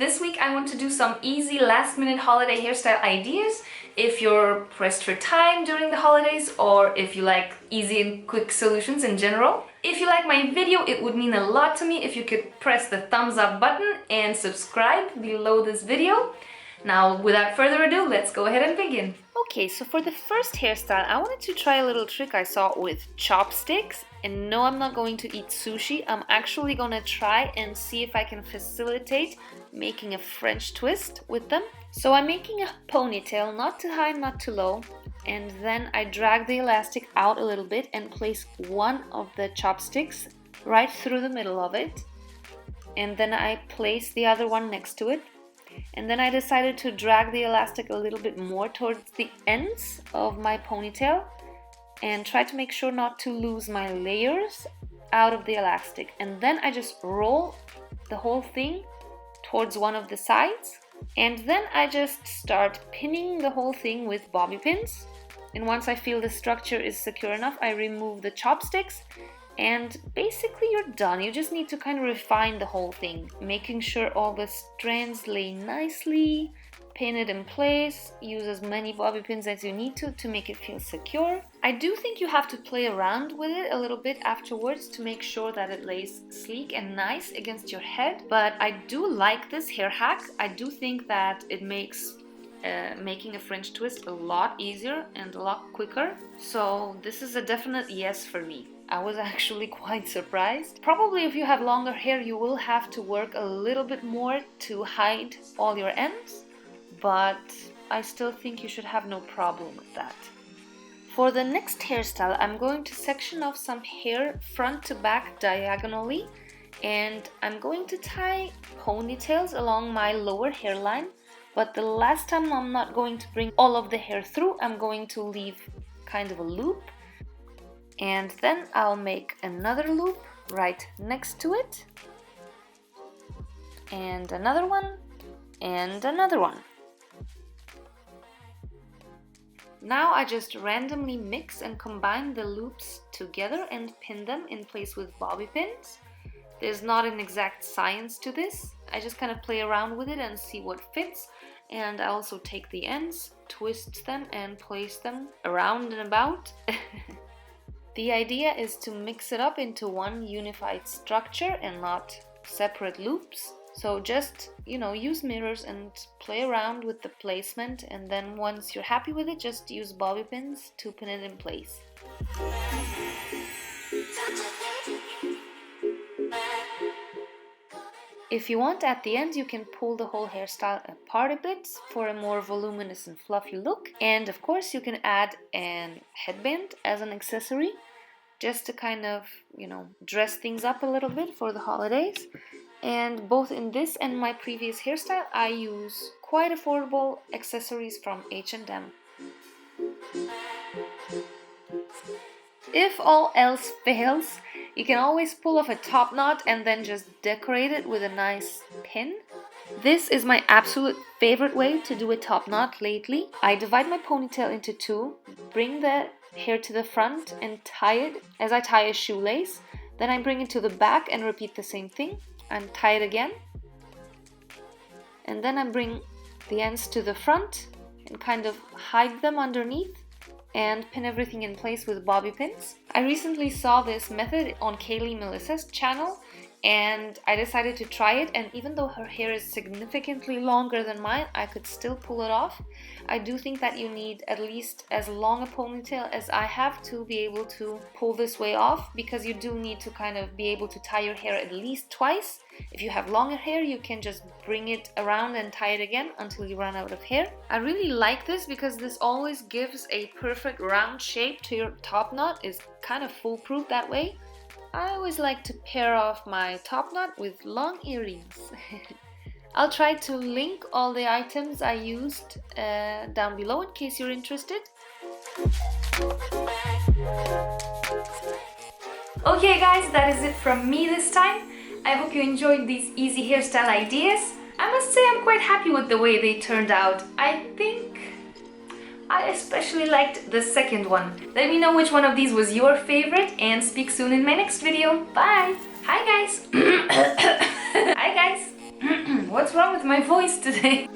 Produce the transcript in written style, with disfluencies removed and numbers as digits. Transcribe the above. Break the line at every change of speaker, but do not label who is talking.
This week I want to do some easy last-minute holiday hairstyle ideas if you're pressed for time during the holidays or if you like easy and quick solutions in general. If you like my video, it would mean a lot to me if you could press the thumbs up button and subscribe below this video. Now, without further ado, let's go ahead and begin. Okay, so for the first hairstyle, I wanted to try a little trick I saw with chopsticks. And no, I'm not going to eat sushi. I'm actually gonna try and see if I can facilitate making a French twist with them. So I'm making a ponytail, not too high, not too low. And then I drag the elastic out a little bit and place one of the chopsticks right through the middle of it. And then I place the other one next to it. And then I decided to drag the elastic a little bit more towards the ends of my ponytail and try to make sure not to lose my layers out of the elastic. And then I just roll the whole thing towards one of the sides. And then I just start pinning the whole thing with bobby pins. And once I feel the structure is secure enough, I remove the chopsticks. And basically you're done. You just need to kind of refine the whole thing, making sure all the strands lay nicely, pin it in place, use as many bobby pins as you need to make it feel secure. I do think you have to play around with it a little bit afterwards to make sure that it lays sleek and nice against your head, but I do like this hair hack. I do think that it makes making a French twist a lot easier and a lot quicker, so this is a definite yes for me. I was actually quite surprised. Probably if you have longer hair, you will have to work a little bit more to hide all your ends, but I still think you should have no problem with that. For the next hairstyle, I'm going to section off some hair front to back diagonally, and I'm going to tie ponytails along my lower hairline, but the last time I'm not going to bring all of the hair through. I'm going to leave kind of a loop. And then I'll make another loop right next to it, and another one, and another one. Now I just randomly mix and combine the loops together and pin them in place with bobby pins. There's not an exact science to this. I just kind of play around with it and see what fits. And I also take the ends, twist them, and place them around and about. The idea is to mix it up into one unified structure and not separate loops. So just, use mirrors and play around with the placement, and then once you're happy with it, just use bobby pins to pin it in place. If you want, at the end you can pull the whole hairstyle apart a bit for a more voluminous and fluffy look. And of course you can add a headband as an accessory, just to kind of, dress things up a little bit for the holidays. And both in this and my previous hairstyle, I use quite affordable accessories from H&M. If all else fails, you can always pull off a top knot and then just decorate it with a nice pin. This is my absolute favorite way to do a top knot lately. I divide my ponytail into two, bring the hair to the front and tie it as I tie a shoelace. Then I bring it to the back and repeat the same thing and tie it again. And then I bring the ends to the front and kind of hide them underneath and pin everything in place with bobby pins. I recently saw this method on Kaylee Melissa's channel and I decided to try it, and even though her hair is significantly longer than mine, I could still pull it off. I do think that you need at least as long a ponytail as I have to be able to pull this way off, because you do need to kind of be able to tie your hair at least twice. If you have longer hair, you can just bring it around and tie it again until you run out of hair. I really like this because this always gives a perfect round shape to your top knot. It's kind of foolproof that way. I always like to pair off my top knot with long earrings. I'll try to link all the items I used down below in case you're interested. Okay guys, that is it from me this time. I hope you enjoyed these easy hairstyle ideas. I must say I'm quite happy with the way they turned out. I think I especially liked the second one. Let me know which one of these was your favorite, and speak soon in my next video. Bye! Hi guys! Hi guys! What's wrong with my voice today?